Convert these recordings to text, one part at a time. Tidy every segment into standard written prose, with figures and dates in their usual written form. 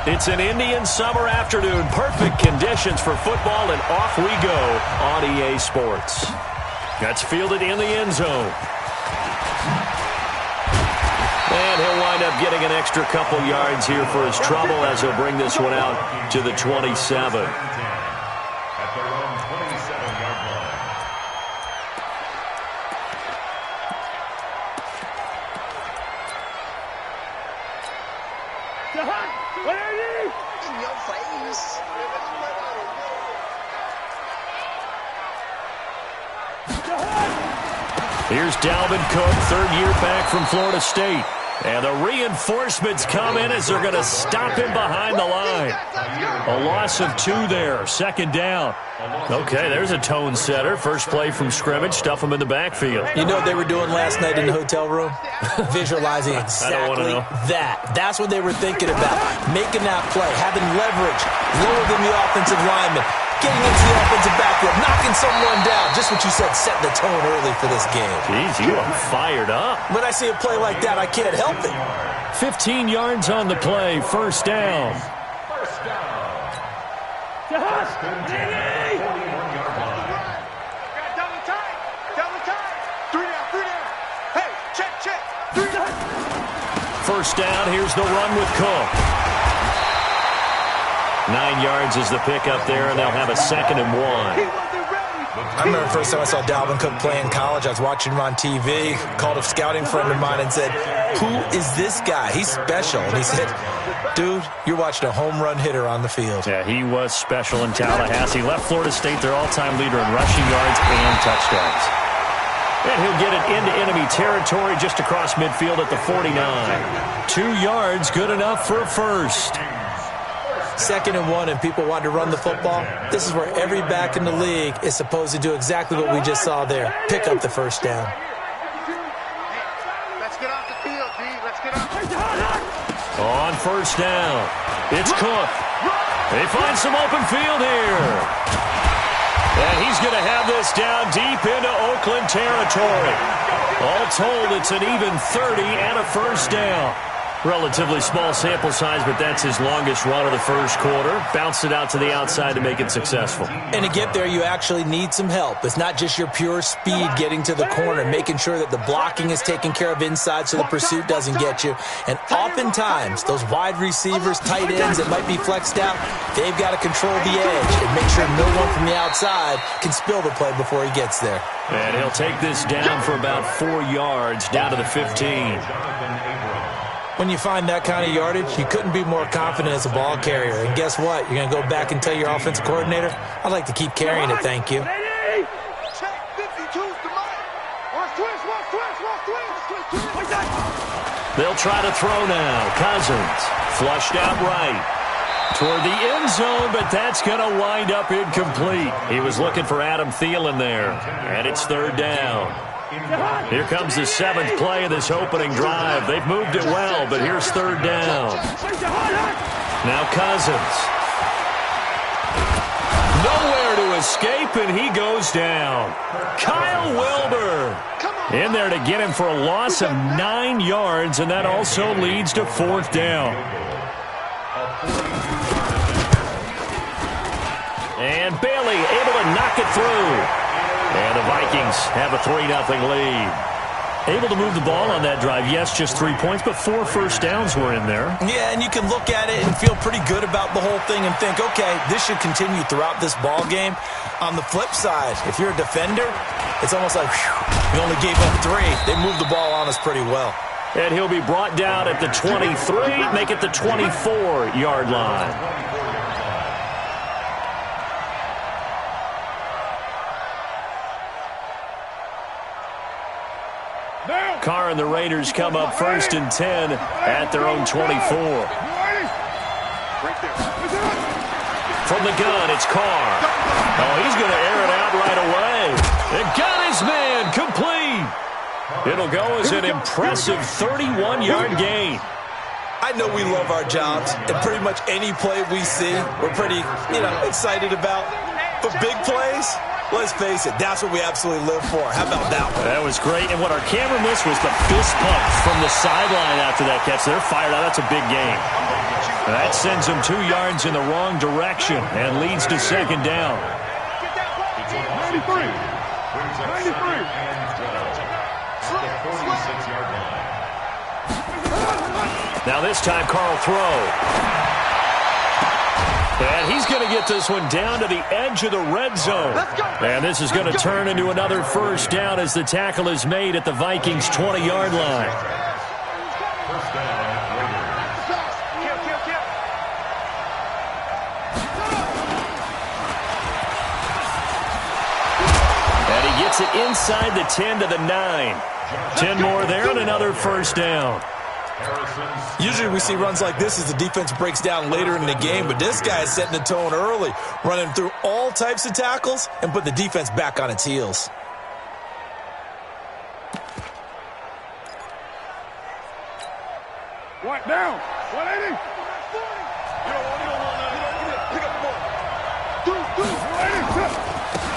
It's an Indian summer afternoon. Perfect conditions for football, and off we go on EA Sports. That's fielded in the end zone. And he'll wind up getting an extra couple yards here for his trouble as he'll bring this one out to the 27. Here's Dalvin Cook, third year back from Florida State. And the reinforcements come in as they're going to stop him behind the line. A loss of 2 there, second down. Okay, there's a tone setter. First play from scrimmage, stuff him in the backfield. You know what they were doing last night in the hotel room? Visualizing exactly that. That's what they were thinking about. Making that play, having leverage, lower than the offensive lineman. Getting into the offensive backfield, knocking someone down. Just what you said, setting the tone early for this game. Jeez, you are fired up. When I see a play like that, I can't help it. 15 yards on the play, first down. First down, here's the run with Cook. 9 yards is the pickup there, and they'll have a 2nd and 1. I remember the first time I saw Dalvin Cook play in college. I was watching him on TV, called a scouting friend of mine and said, "Who is this guy? He's special." And he said, "Dude, you're watching a home run hitter on the field." Yeah, he was special in Tallahassee. Left Florida State their all-time leader in rushing yards and touchdowns. And he'll get it into enemy territory just across midfield at the 49. 2 yards, good enough for a first. 2nd and 1, and people want to run the football. This is where every back in the league is supposed to do exactly what we just saw there. Pick up the first down. Let's get off the field, D. Let's get off. On first down, it's Cook. They find some open field here. And he's going to have this down deep into Oakland territory. All told, it's an even 30 and a first down. Relatively small sample size, but that's his longest run of the first quarter. Bounced it out to the outside to make it successful. And to get there, you actually need some help. It's not just your pure speed getting to the corner, making sure that the blocking is taken care of inside so the pursuit doesn't get you. And oftentimes, those wide receivers, tight ends that might be flexed out, they've got to control the edge and make sure no one from the outside can spill the play before he gets there. And he'll take this down for about 4 yards, down to the 15. When you find that kind of yardage, you couldn't be more confident as a ball carrier. And guess what? You're going to go back and tell your offensive coordinator, "I'd like to keep carrying it, thank you." They'll try to throw now. Cousins flushed out right toward the end zone, but that's going to wind up incomplete. He was looking for Adam Thielen there, and it's 3rd down. Here comes the 7th play of this opening drive. They've moved it well, but here's 3rd down. Now Cousins. Nowhere to escape, and he goes down. Kyle Wilber in there to get him for a loss of 9 yards, and that also leads to 4th down. And Bailey able to knock it through. And the Vikings have a 3-0 lead. Able to move the ball on that drive. Yes, just 3 points, but 4 first downs were in there. Yeah, and you can look at it and feel pretty good about the whole thing and think, okay, this should continue throughout this ball game. On the flip side, if you're a defender, it's almost like, whew, we only gave up 3. They moved the ball on us pretty well. And he'll be brought down at the 23, make it the 24-yard line. Carr and the Raiders come up 1st and 10 at their own 24. From the gun, it's Carr. Oh, he's going to air it out right away. And got his man complete. It'll go as an impressive 31-yard gain. I know we love our jobs, and pretty much any play we see, we're pretty, excited about. But big plays, let's face it, that's what we absolutely live for. How about that one? That was great, and what our camera missed was the fist pump from the sideline after that catch. They're fired out. That's a big game. That sends him 2 yards in the wrong direction and leads to second down. 93. 93. Now this time, Carl throw. And he's going to get this one down to the edge of the red zone. And this is going to turn into another first down as the tackle is made at the Vikings' 20-yard line. And he gets it inside the 10 to the 9. 10 more there and another first down. Usually we see runs like this as the defense breaks down later in the game, but this guy is setting the tone early, running through all types of tackles and put the defense back on its heels. What down? 180.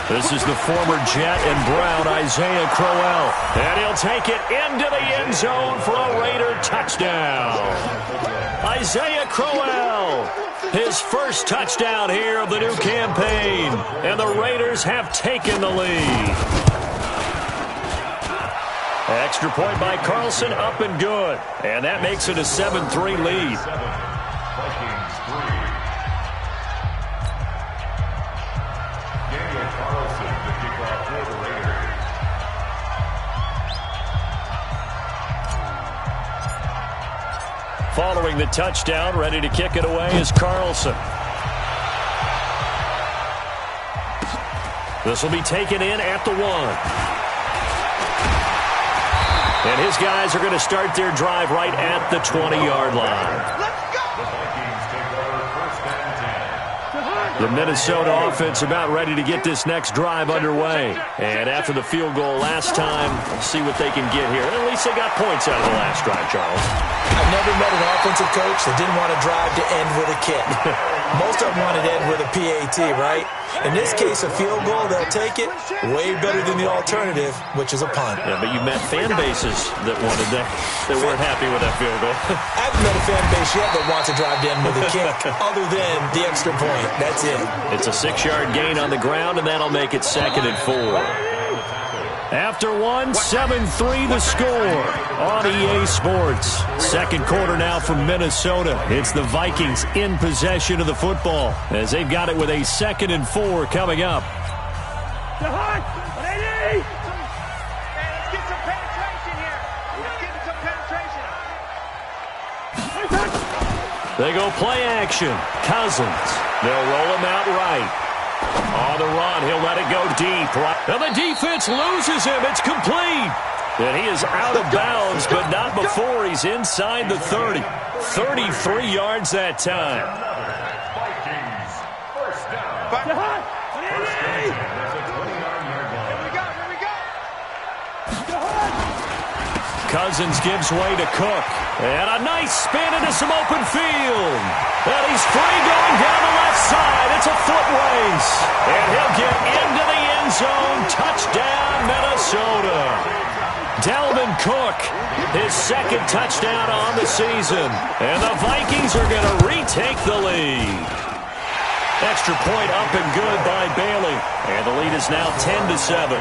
This is the former Jet and Brown, Isaiah Crowell. And he'll take it into the end zone for a Raider touchdown. Isaiah Crowell, his first touchdown here of the new campaign. And the Raiders have taken the lead. Extra point by Carlson, up and good. And that makes it a 7-3 lead. Following the touchdown, ready to kick it away is Carlson. This will be taken in at the 1. And his guys are going to start their drive right at the 20-yard line. The Minnesota offense about ready to get this next drive underway. And after the field goal last time, see what they can get here. At least they got points out of the last drive, Charles. I've never met an offensive coach that didn't want to drive to end with a kick. Most of them wanted to end with a PAT, right? In this case, a field goal, they'll take it. Way better than the alternative, which is a punt. Yeah, but you met fan bases that wanted that, that weren't happy with that field goal. I haven't met a fan base yet that wants to drive to end with a kick, other than the extra point. That's it. It's a 6-yard gain on the ground, and that'll make it 2nd and 4. After 1, 7-3 the score on EA Sports. Second quarter now from Minnesota. It's the Vikings in possession of the football as they've got it with a 2nd and 4 coming up. Let's get some penetration here. Let's get some penetration. They go play action. Cousins. They'll roll him out right. On the run, he'll let it go deep. And the defense loses him. It's complete. And he is out of bounds, but not before he's inside the 30. 33 yards that time. Vikings, first down. Cousins gives way to Cook. And a nice spin into some open field. And he's free going down the left side. It's a foot race. And he'll get into the end zone. Touchdown, Minnesota. Dalvin Cook, his 2nd touchdown on the season. And the Vikings are going to retake the lead. Extra point up and good by Bailey. And the lead is now 10-7.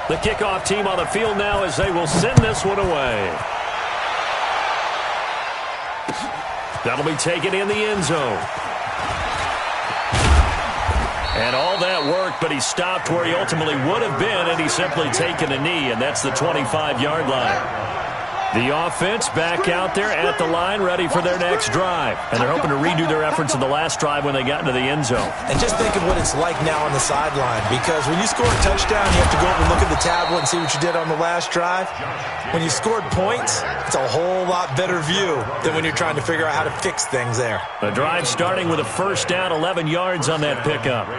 The kickoff team on the field now as they will send this one away. That'll be taken in the end zone. And all that worked, but he stopped where he ultimately would have been, and he's simply taken a knee, and that's the 25-yard line. The offense back out there at the line, ready for their next drive. And they're hoping to redo their efforts in the last drive when they got into the end zone. And just think of what it's like now on the sideline, because when you score a touchdown, you have to go over and look at the tablet and see what you did on the last drive. When you scored points, it's a whole lot better view than when you're trying to figure out how to fix things there. The drive starting with a first down, 11 yards on that pickup.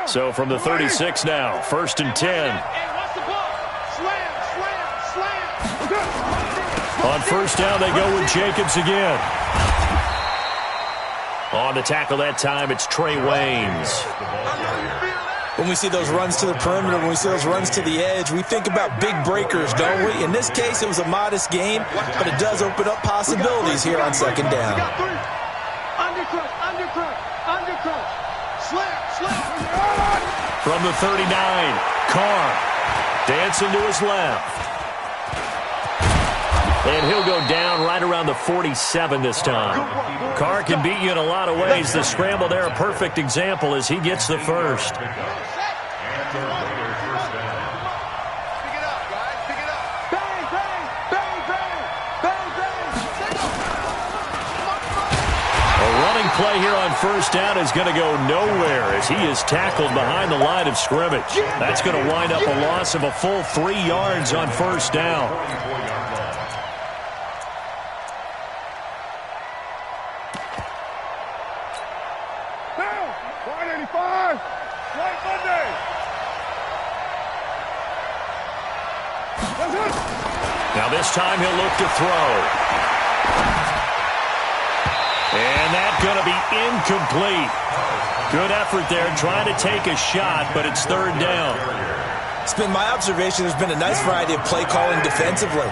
So from the 36 now, 1st and 10. On first down, they go with Jacobs again. On the tackle that time, it's Trey Waynes. When we see those runs to the perimeter, when we see those runs to the edge, we think about big breakers, don't we? In this case, it was a modest game, but it does open up possibilities here on second down. Undercut. Slip. From the 39, Carr dancing to his left. And he'll go down right around the 47 this time. Carr can beat you in a lot of ways. The scramble there, a perfect example as he gets the first. Pick it up, guys. Pick it up. A running play here on first down is going to go nowhere as he is tackled behind the line of scrimmage. That's going to wind up a loss of a full 3 yards on first down. Now this time he'll look to throw. And that's going to be incomplete. Good effort there trying to take a shot, but it's third down. It's been my observation there's been a nice variety of play calling defensively.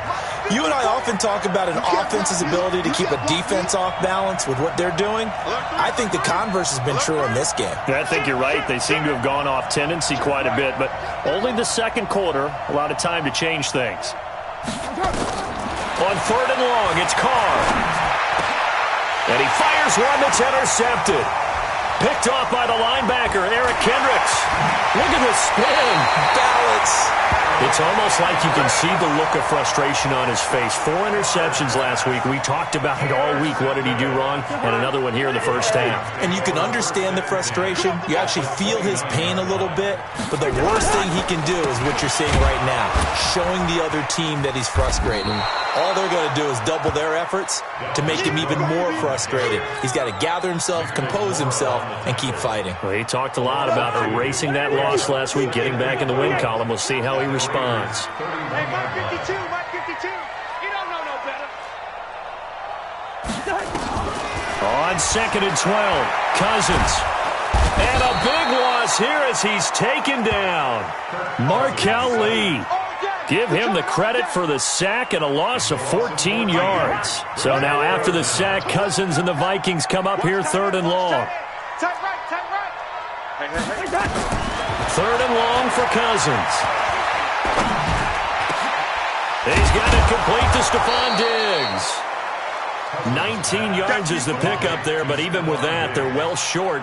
You and I often talk about an offense's ability to keep a defense off balance with what they're doing. I think the converse has been true in this game. Yeah, I think you're right. They seem to have gone off tendency quite a bit, but only the second quarter, a lot of time to change things. On third and long, it's Carr. And he fires one that's intercepted. Picked off by the linebacker, Eric Kendricks. Look at the spin. Balance. It's almost like you can see the look of frustration on his face. 4 interceptions last week. We talked about it all week. What did he do wrong? And another one here in the first half. And you can understand the frustration. You actually feel his pain a little bit. But the worst thing he can do is what you're seeing right now, showing the other team that he's frustrated. All they're going to do is double their efforts to make him even more frustrated. He's got to gather himself, compose himself, and keep fighting. Well, he talked a lot about erasing that loss last week, getting back in the win column. We'll see how he responds. Hey, Mark 52. You don't know no better. On second and 12, Cousins. And a big loss here as he's taken down. Markel Lee. Give him the credit for the sack and a loss of 14 yards. So now after the sack, Cousins and the Vikings come up here third and long. Tight right. Third and long for Cousins. He's got it complete to Stephon Diggs. 19 yards is the pickup there, but even with that, they're well short.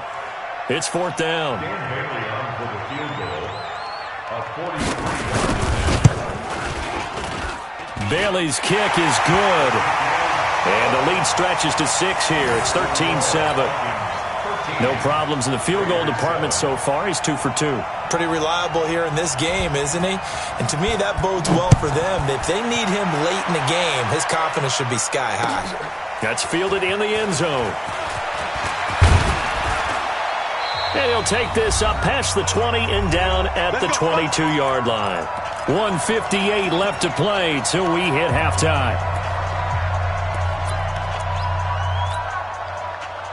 It's fourth down. Bailey's kick is good. And the lead stretches to 6 here. It's 13-7. No problems in the field goal department so far. He's 2 for 2. Pretty reliable here in this game, isn't he? And to me, that bodes well for them. If they need him late in the game, his confidence should be sky high. That's fielded in the end zone. And he'll take this up past the 20 and down at the 22-yard line. 1:58 left to play till we hit halftime.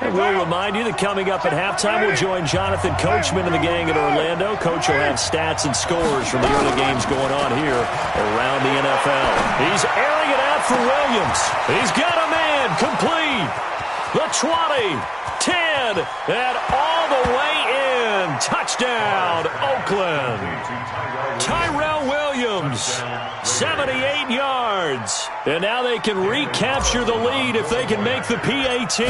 And we'll remind you that coming up at halftime, we'll join Jonathan Coachman and the gang at Orlando. Coach will have stats and scores from the early games going on here around the NFL. He's airing it out for Williams. He's got a man complete. The 20, 10, and all the way in. Touchdown, Oakland. Tyrell Williams, 78 yards. And now they can recapture the lead if they can make the PAT.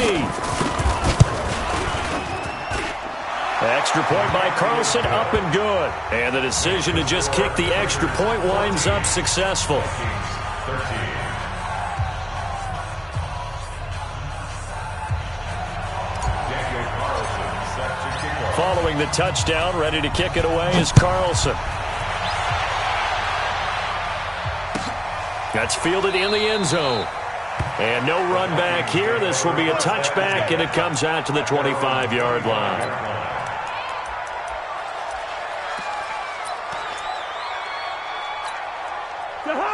Extra point by Carlson, up and good. And the decision to just kick the extra point winds up successful. Following the touchdown, ready to kick it away is Carlson. That's fielded in the end zone. And no run back here. This will be a touchback, and it comes out to the 25-yard line.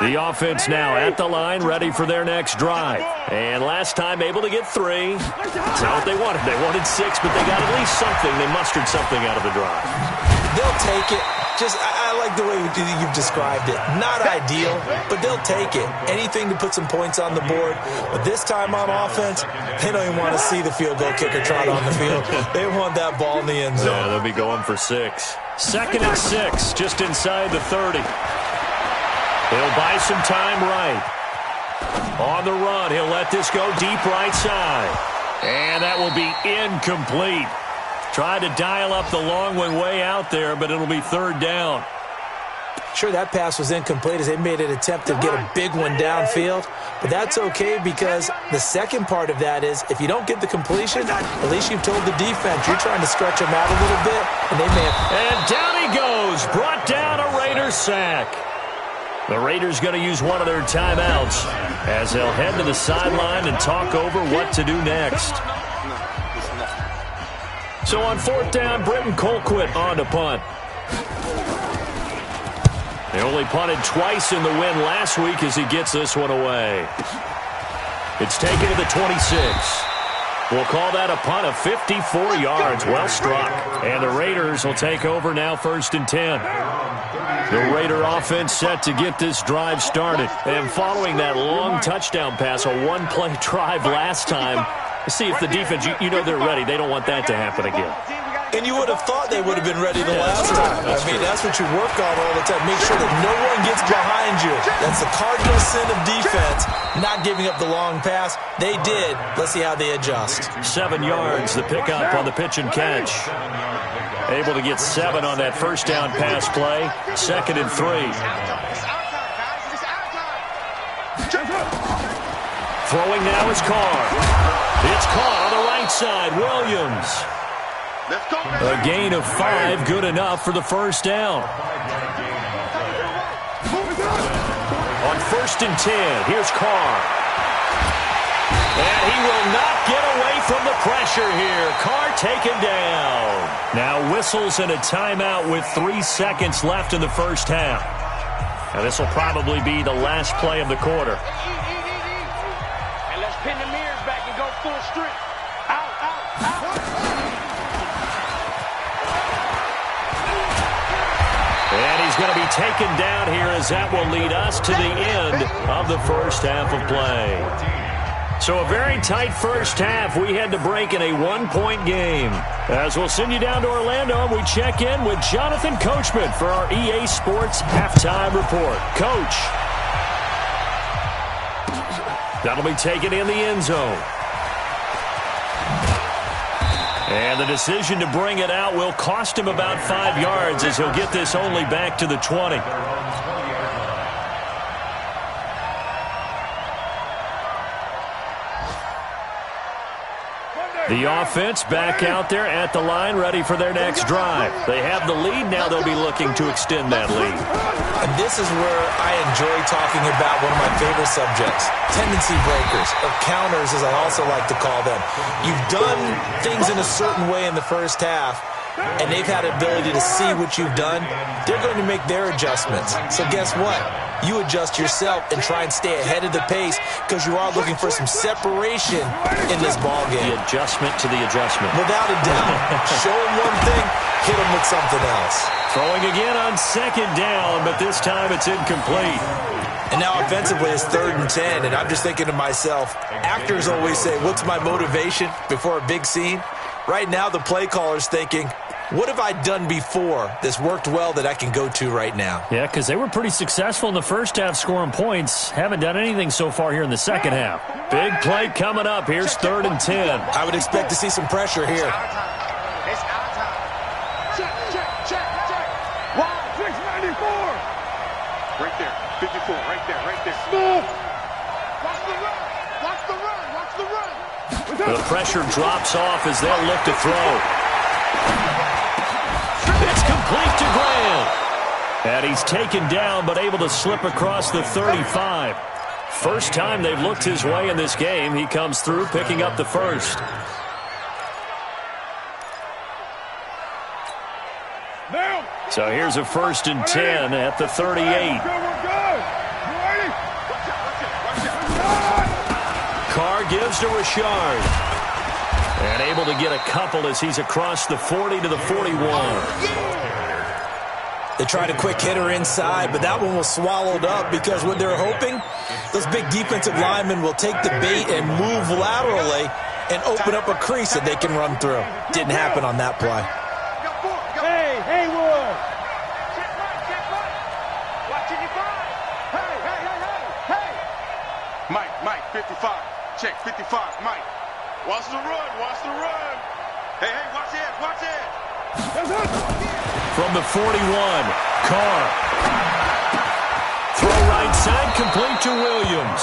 The offense now at the line, ready for their next drive. And last time able to get 3. That's not what they wanted. They wanted 6, but they got at least something. They mustered something out of the drive. They'll take it. I like the way you've described it. Not ideal, but they'll take it. Anything to put some points on the board. But this time on offense, they don't even want to see the field goal kicker trot on the field. They want that ball in the end zone. Yeah, they'll be going for 6. 2nd and 6, just inside the 30. He'll buy some time right. On the run, he'll let this go deep right side. And that will be incomplete. Tried to dial up the long one way out there, but it'll be 3rd down. Sure, that pass was incomplete as they made an attempt to get a big one downfield. But that's okay because the second part of that is if you don't get the completion, at least you've told the defense you're trying to stretch them out a little bit. And they may have... And down he goes. Brought down a Raiders sack. The Raiders going to use one of their timeouts as they'll head to the sideline and talk over what to do next. So on 4th down, Britton Colquitt on to punt. They only punted twice in the win last week as he gets this one away. It's taken to the 26. We'll call that a punt of 54 yards. Well struck. And the Raiders will take over now 1st and 10. The Raider offense set to get this drive started. And following that long touchdown pass, a one-play drive last time, see if the defense, you know they're ready. They don't want that to happen again. And you would have thought they would have been ready the last time. That's what you work on all the time. Make sure that no one gets behind you. That's the cardinal sin of defense, not giving up the long pass. They did. Let's see how they adjust. 7 yards, the pickup on the pitch and catch. Able to get 7 on that 1st down pass play. 2nd and 3. Throwing now is Carr. It's caught on the right side. Williams. A gain of 5, good enough for the 1st down. On 1st and 10, here's Carr. And he will not get away from the pressure here. Carr taken down. Now whistles and a timeout with 3 seconds left in the 1st half. Now this will probably be the last play of the quarter. And let's pin the mirrors back and go full strength. Out, out, out. And he's going to be taken down here as that will lead us to the end of the 1st half of play. So a very tight 1st half. We had to break in a 1-point game. As we'll send you down to Orlando, and we check in with Jonathan Coachman for our EA Sports Halftime Report. Coach. That'll be taken in the end zone. And the decision to bring it out will cost him about 5 yards as he'll get this only back to the 20. The offense back out there at the line, ready for their next drive. They have the lead. Now they'll be looking to extend that lead. And this is where I enjoy talking about one of my favorite subjects, tendency breakers, or counters as I also like to call them. You've done things in a certain way in the 1st half, and they've had the ability to see what you've done. They're going to make their adjustments. So guess what? You adjust yourself and try and stay ahead of the pace because you are looking for some separation in this ball game. The adjustment to the adjustment. Without a doubt. Show them one thing, hit them with something else. Throwing again on 2nd down, but this time it's incomplete. And now offensively it's 3rd and 10, and I'm just thinking to myself, actors always say, what's my motivation before a big scene? Right now the play caller's thinking, what have I done before that's worked well that I can go to right now? Yeah, because they were pretty successful in the 1st half scoring points. Haven't done anything so far here in the 2nd half. Big play coming up. Here's 3rd and 10. I would expect to see some pressure here. It's our time. Check, check, check, check. 694. Right there. 54. Right there. Right there. Move. Watch the run. Watch the run. Watch the run. The pressure drops off as they'll look to throw. It's complete to Graham. And he's taken down but able to slip across the 35. First time they've looked his way in this game. He comes through picking up the 1st. So here's a 1st and 10 at the 38. Carr gives to Richard. And able to get a couple as he's across the 40 to the 41. They tried a quick hitter inside, but that one was swallowed up because what they're hoping, those big defensive linemen will take the bait and move laterally and open up a crease that they can run through. Didn't happen on that play. Hey, Haywood! Watching you five. Hey! Mike, 55. Check, 55, Mike. Watch the run. Hey, watch it. From the 41, Carr. Throw right side, complete to Williams.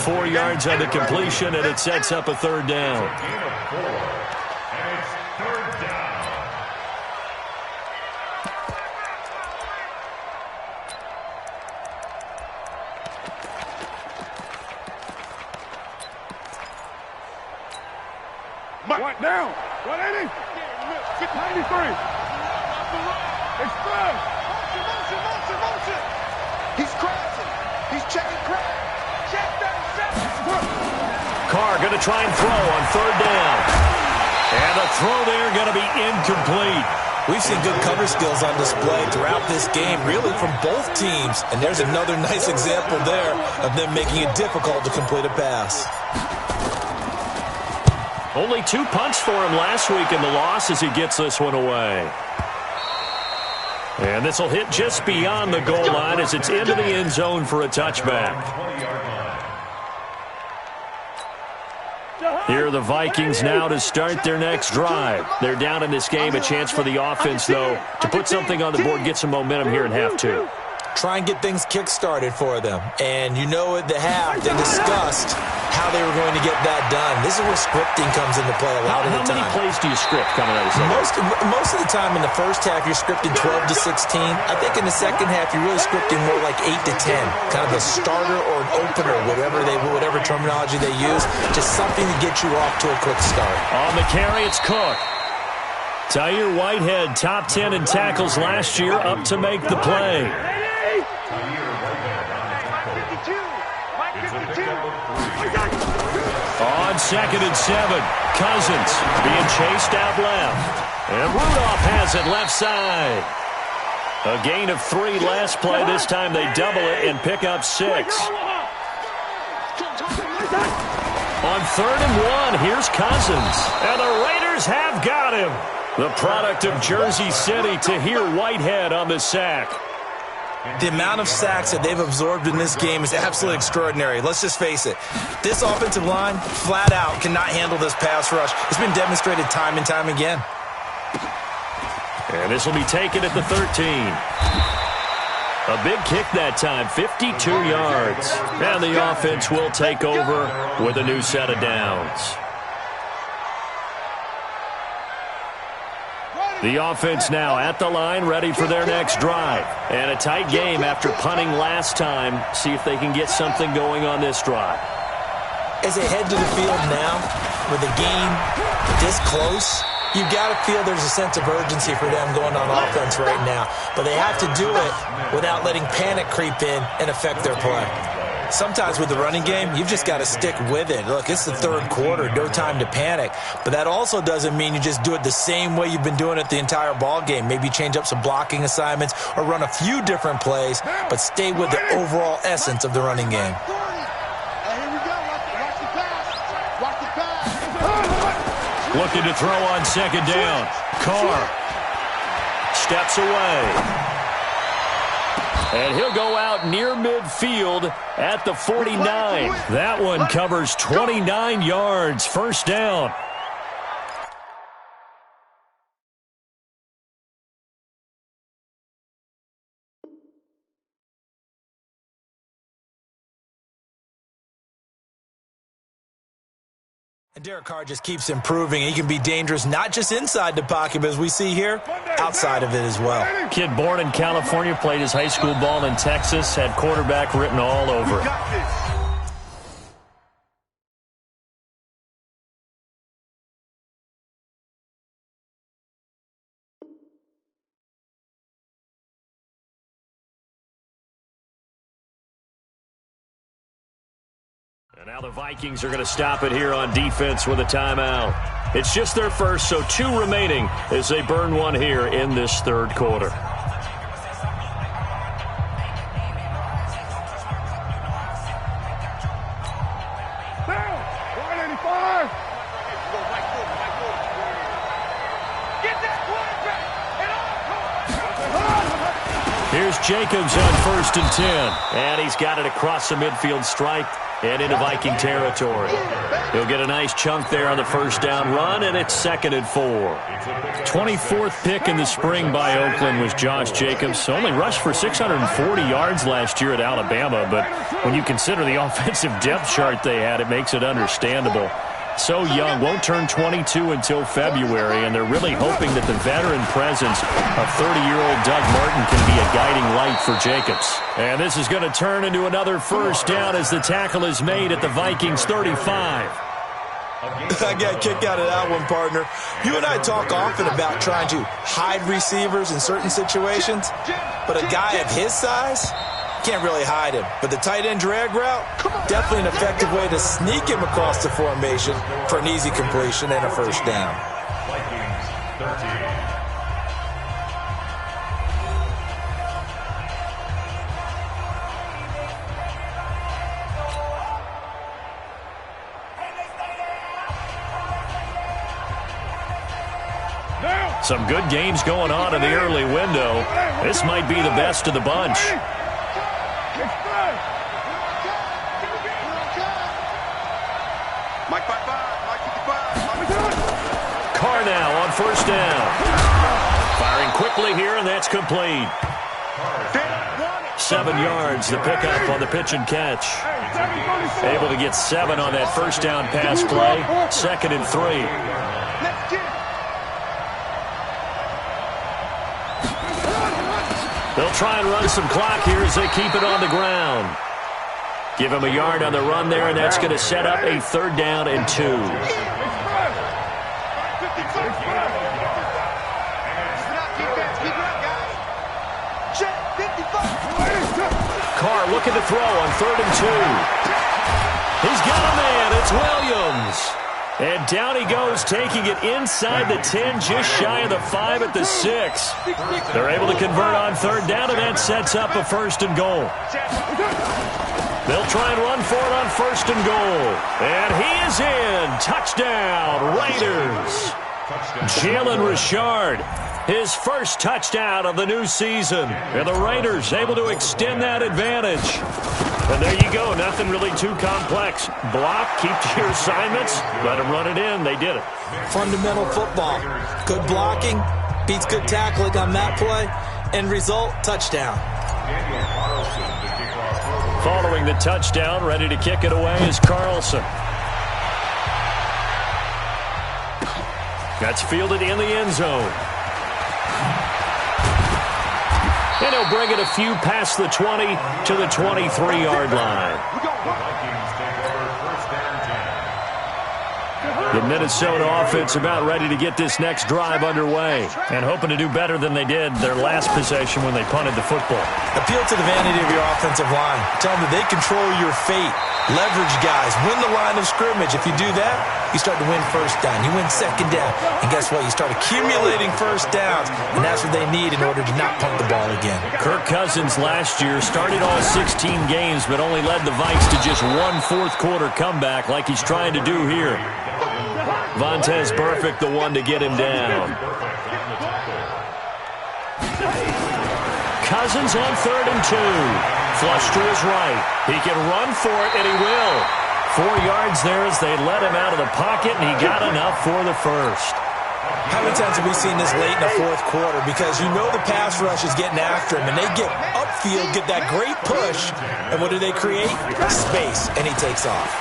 4 yards on the completion, and it sets up a third down. Mike, down. 180. 93. Express. Motion. He's crashing. He's checking crash. Check that. Carr going to try and throw on third down. And the throw there going to be incomplete. We've seen good cover skills on display throughout this game, really from both teams. And there's another nice example there of them making it difficult to complete a pass. Only 2 punts for him last week in the loss as he gets this one away. And this will hit just beyond the goal line as it's into the end zone for a touchback. Here are the Vikings now to start their next drive. They're down in this game. A chance for the offense, though, to put something on the board, get some momentum here in half two. Try and get things kick-started for them. And you know at the half, they discussed how they were going to get that done. This is where scripting comes into play a lot of the time. How many plays do you script coming out of the second? Most of the time in the first half, you're scripting 12 to 16. I think in the second half, you're really scripting more like 8 to 10. Kind of a starter or an opener, whatever terminology they use. Just something to get you off to a quick start. On the carry, it's Cook. Tahir Whitehead, top 10 in tackles last year, up to make the play. On 2nd and 7, Cousins being chased out left. And Rudolph has it left side. A gain of 3 last play. This time they double it and pick up 6. On 3rd and 1, here's Cousins. And the Raiders have got him. The product of Jersey City, Tahir Whitehead on the sack. The amount of sacks that they've absorbed in this game is absolutely extraordinary. Let's just face it. This offensive line, flat out, cannot handle this pass rush. It's been demonstrated time and time again. And this will be taken at the 13. A big kick that time, 52 yards. And the offense will take over with a new set of downs. The offense now at the line, ready for their next drive. And a tight game after punting last time. See if they can get something going on this drive. As they head to the field now, with the game this close, you've got to feel there's a sense of urgency for them going on offense right now. But they have to do it without letting panic creep in and affect their play. Sometimes with the running game, you've just got to stick with it. Look, it's the third quarter, no time to panic. But that also doesn't mean you just do it the same way you've been doing it the entire ball game. Maybe change up some blocking assignments or run a few different plays, but stay with the overall essence of the running game. Looking to throw on 2nd down. Carr steps away. And he'll go out near midfield at the 49. That one covers 29 yards. First down. And Derek Carr just keeps improving. He can be dangerous not just inside the pocket, but as we see here, outside of it as well. Kid born in California, played his high school ball in Texas, had quarterback written all over it. And now the Vikings are going to stop it here on defense with a timeout. It's just their first, so 2 remaining as they burn one here in this third quarter. Here's Jacobs on 1st and 10. And he's got it across the midfield stripe and into Viking territory. He'll get a nice chunk there on the first down run, and it's 2nd and 4. 24th pick in the spring by Oakland was Josh Jacobs. Only rushed for 640 yards last year at Alabama, but when you consider the offensive depth chart they had, it makes it understandable. So young, won't turn 22 until February, and they're really hoping that the veteran presence of 30-year-old Doug Martin can be a guiding light for Jacobs. And this is going to turn into another first down as the tackle is made at the Vikings 35. I got a kick out of that one, partner. You and I talk often about trying to hide receivers in certain situations, but a guy of his size can't really hide him. But the tight end drag route, definitely an effective way to sneak him across the formation for an easy completion and a first down. Some good games going on in the early window. This might be the best of the bunch. Carr now on first down. Firing quickly here, and that's complete. 7 yards, the pickup on the pitch and catch. Able to get 7 on that first down pass play. 2nd and 3. They'll try and run some clock here as they keep it on the ground. Give him a yard on the run there, and that's going to set up a 3rd down and 2. Carr looking to throw on 3rd and 2. He's got a man. It's Williams. And down he goes, taking it inside the 10, just shy of the 5 at the 6. They're able to convert on 3rd down, and that sets up a 1st and goal. They'll try and run for it on 1st and goal. And he is in. Touchdown, Raiders. Jalen Richard, his first touchdown of the new season. And the Raiders able to extend that advantage. And there you go. Nothing really too complex. Block, keep to your assignments, let them run it in. They did it. Fundamental football. Good blocking beats good tackling on that play. End result, touchdown. Following the touchdown, ready to kick it away is Carlson. That's fielded in the end zone. And he'll bring it a few past the 20 to the 23-yard line. The Minnesota offense about ready to get this next drive underway and hoping to do better than they did their last possession when they punted the football. Appeal to the vanity of your offensive line. Tell them that they control your fate. Leverage guys. Win the line of scrimmage. If you do that, you start to win first down. You win 2nd down. And guess what? You start accumulating first downs. And that's what they need in order to not punt the ball again. Kirk Cousins last year started all 16 games but only led the Vikes to just 1 fourth-quarter comeback like he's trying to do here. Vontaze Burfict, the one to get him down. Cousins on 3rd and 2. Flush to his right. He can run for it, and he will. 4 yards there as they let him out of the pocket, and he got enough for the first. How many times have we seen this late in the 4th quarter? Because you know the pass rush is getting after him, and they get upfield, get that great push, and what do they create? Space, and he takes off.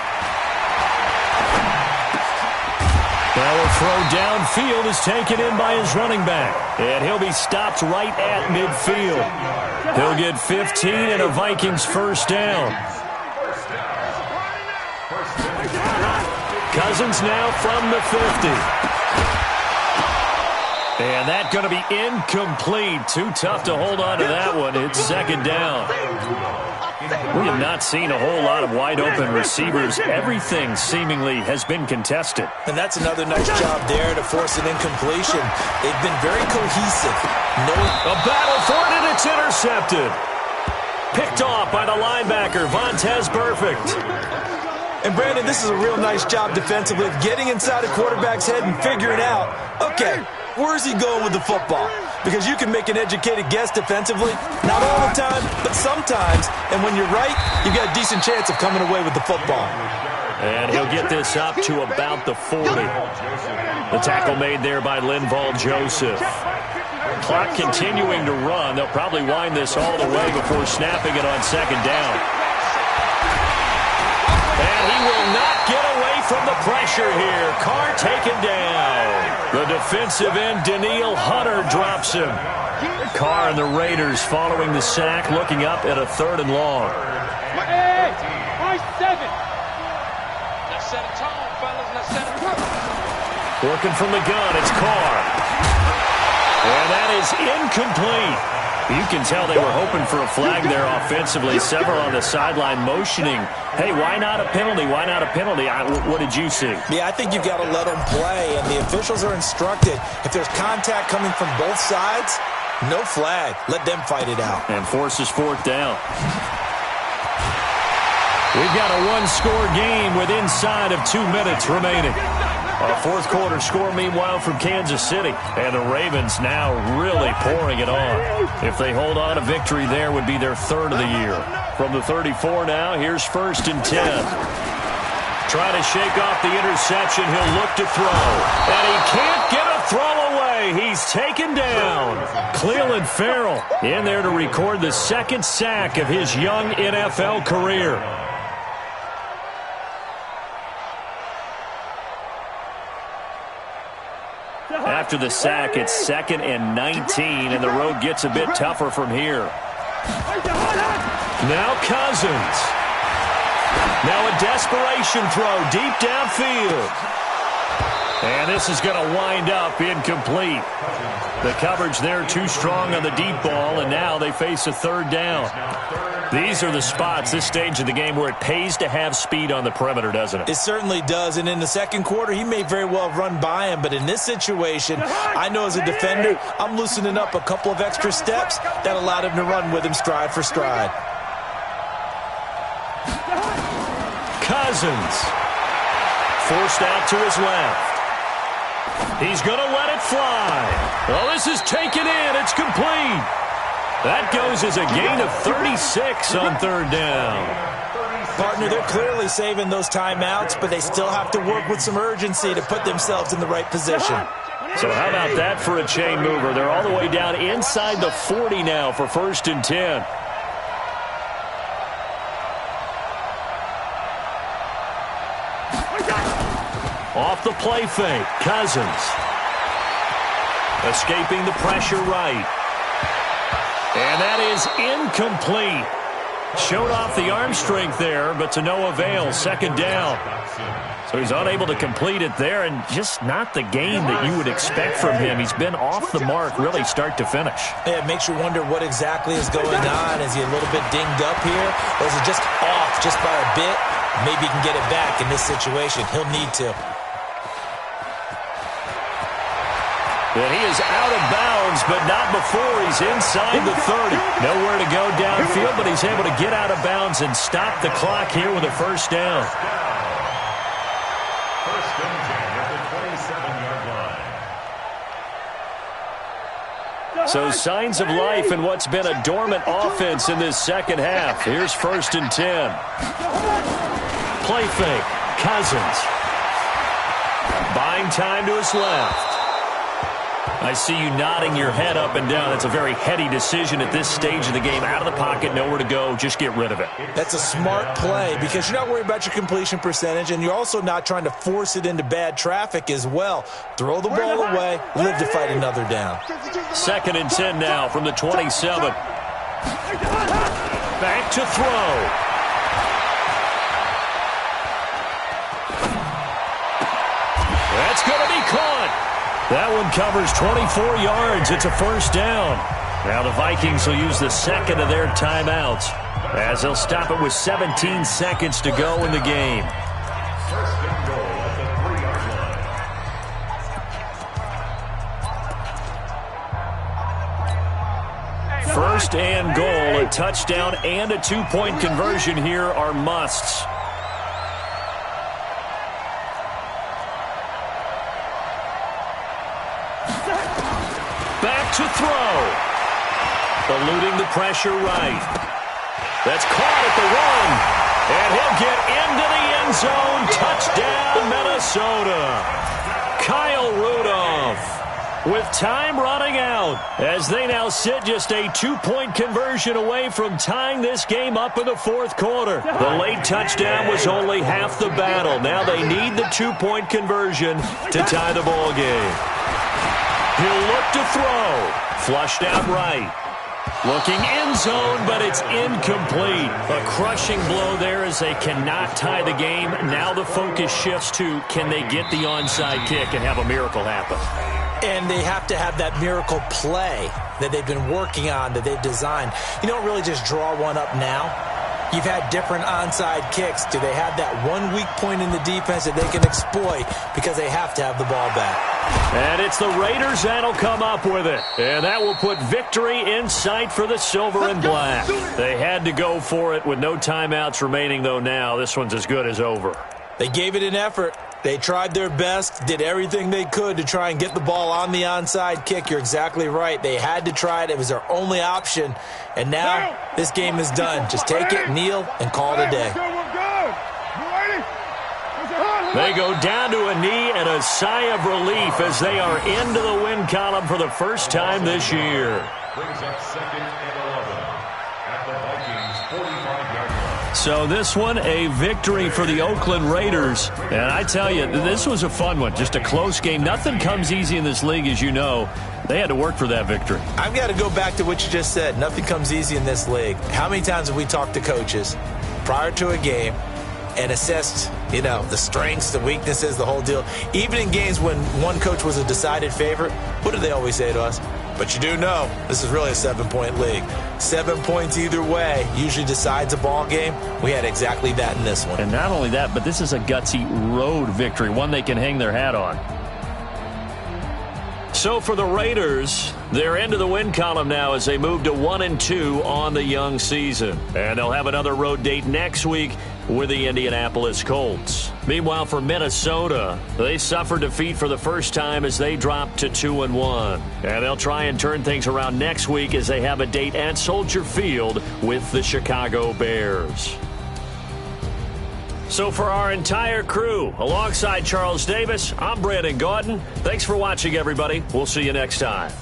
Now a throw downfield is taken in by his running back. And he'll be stopped right at midfield. He'll get 15 and a Vikings first down. Cousins now from the 50. And that's going to be incomplete. Too tough to hold on to that one. It's 2nd down. We have not seen a whole lot of wide-open receivers. Everything seemingly has been contested. And that's another nice job there to force an incompletion. They've been very cohesive. A battle for it, and it's intercepted. Picked off by the linebacker, Vontaze Burfict. And, Brandon, this is a real nice job defensively of getting inside a quarterback's head and figuring out, okay, where's he going with the football? because you can make an educated guess defensively. Not all the time, but sometimes. And when you're right, you've got a decent chance of coming away with the football. And he'll get this up to about the 40. The tackle made there by Linval Joseph. Clock continuing to run. They'll probably wind this all the way before snapping it on second down. And he will not get away from the pressure here. Carr taken down. The defensive end, Danielle Hunter, drops him. Carr and the Raiders following the sack, looking up at a 3rd and long. Let's set a tone, fellas. Let's set a tone. Working from the gun, it's Carr. And that is incomplete. You can tell they were hoping for a flag there offensively. Several on the sideline motioning, hey, why not a penalty? Why not a penalty? What did you see? Yeah, I think you've got to let them play, and the officials are instructed. If there's contact coming from both sides, no flag. Let them fight it out. And forces 4th down. We've got a one-score game with inside of 2 minutes remaining. A 4th quarter score, meanwhile, from Kansas City. And the Ravens now really pouring it on. If they hold on, a victory there would be their 3rd of the year. From the 34 now, here's 1st and 10. Trying to shake off the interception. He'll look to throw. And he can't get a throw away. He's taken down. Clelin Ferrell in there to record the 2nd sack of his young NFL career. After the sack, it's 2nd and 19, and the road gets a bit tougher from here. Now Cousins. Now a desperation throw deep downfield. And this is going to wind up incomplete. The coverage there too strong on the deep ball, and now they face a 3rd down. These are the spots, this stage of the game, where it pays to have speed on the perimeter, doesn't it? It certainly does, and in the 2nd quarter, he may very well run by him, but in this situation, I know as a defender, I'm loosening up a couple of extra steps that allowed him to run with him stride for stride. Cousins. Forced out to his left. He's going to let it fly. Well, this is taken in. It's complete. That goes as a gain of 36 on 3rd down. Partner, they're clearly saving those timeouts, but they still have to work with some urgency to put themselves in the right position. So how about that for a chain mover? They're all the way down inside the 40 now for 1st and 10. Off the play fake, Cousins. Escaping the pressure right. And that is incomplete. Showed off the arm strength there, but to no avail. 2nd down. So he's unable to complete it there, and just not the game that you would expect from him. He's been off the mark really start to finish. Yeah, it makes you wonder what exactly is going on. Is he a little bit dinged up here, or is it just off just by a bit? Maybe he can get it back in this situation. He'll need to. And he is out of bounds, but not before he's inside the 30. Nowhere to go downfield, but he's able to get out of bounds and stop the clock here with a 1st down. First and 10 at the 27-yard line. So signs of life in what's been a dormant offense in this 2nd half. Here's 1st and 10. Play fake. Cousins. Buying time to his left. I see you nodding your head up and down. That's a very heady decision at this stage of the game. Out of the pocket, nowhere to go. Just get rid of it. That's a smart play because you're not worried about your completion percentage, and you're also not trying to force it into bad traffic as well. Throw the ball away, live to fight another down. 2nd and 10 now from the 27. Back to throw. That's going to be caught. That one covers 24 yards. It's a 1st down. Now the Vikings will use the 2nd of their timeouts as they'll stop it with 17 seconds to go in the game. First and goal at the 3-yard line. First and goal, a touchdown and a 2-point conversion here are musts. Back to throw. eluding the pressure right. That's caught at the one. And he'll get into the end zone. Touchdown, Minnesota. Kyle Rudolph with time running out as they now sit just a 2-point conversion away from tying this game up in the fourth quarter. The late touchdown was only half the battle. Now they need the 2-point conversion to tie the ball game. He'll look to throw. Flushed out right. Looking end zone, but it's incomplete. A crushing blow there as they cannot tie the game. Now the focus shifts to can they get the onside kick and have a miracle happen. And they have to have that miracle play that they've been working on, that they've designed. You don't really just draw one up now. You've had different onside kicks. Do they have that one weak point in the defense that they can exploit because they have to have the ball back? And it's the Raiders that'll come up with it. And that will put victory in sight for the silver and black. They had to go for it with no timeouts remaining, though now this one's as good as over. They gave it an effort. They tried their best, did everything they could to try and get the ball on the onside kick. You're exactly right. They had to try it. It was their only option. And now this game is done. Just take it, kneel, and call it a day. They go down to a knee and a sigh of relief as they are into the win column for the first time this year. Brings up second and 11 at the Vikings' 45-yard line. So this one, a victory for the Oakland Raiders. And I tell you, this was a fun one. Just a close game. Nothing comes easy in this league, as you know. They had to work for that victory. I've got to go back to what you just said. Nothing comes easy in this league. How many times have we talked to coaches prior to a game and assessed, the strengths, the weaknesses, the whole deal? Even in games when one coach was a decided favorite, what do they always say to us? But you do know this is really a 7-point league. 7 points either way usually decides a ball game. We had exactly that in this one. And not only that, but this is a gutsy road victory, one they can hang their hat on. So for the Raiders, they're into the win column now as they move to 1-2 on the young season. And they'll have another road date next week with the Indianapolis Colts. Meanwhile, for Minnesota, they suffered defeat for the first time as they dropped to 2-1. And they'll try and turn things around next week as they have a date at Soldier Field with the Chicago Bears. So for our entire crew, alongside Charles Davis, I'm Brandon Gaudin. Thanks for watching, everybody. We'll see you next time.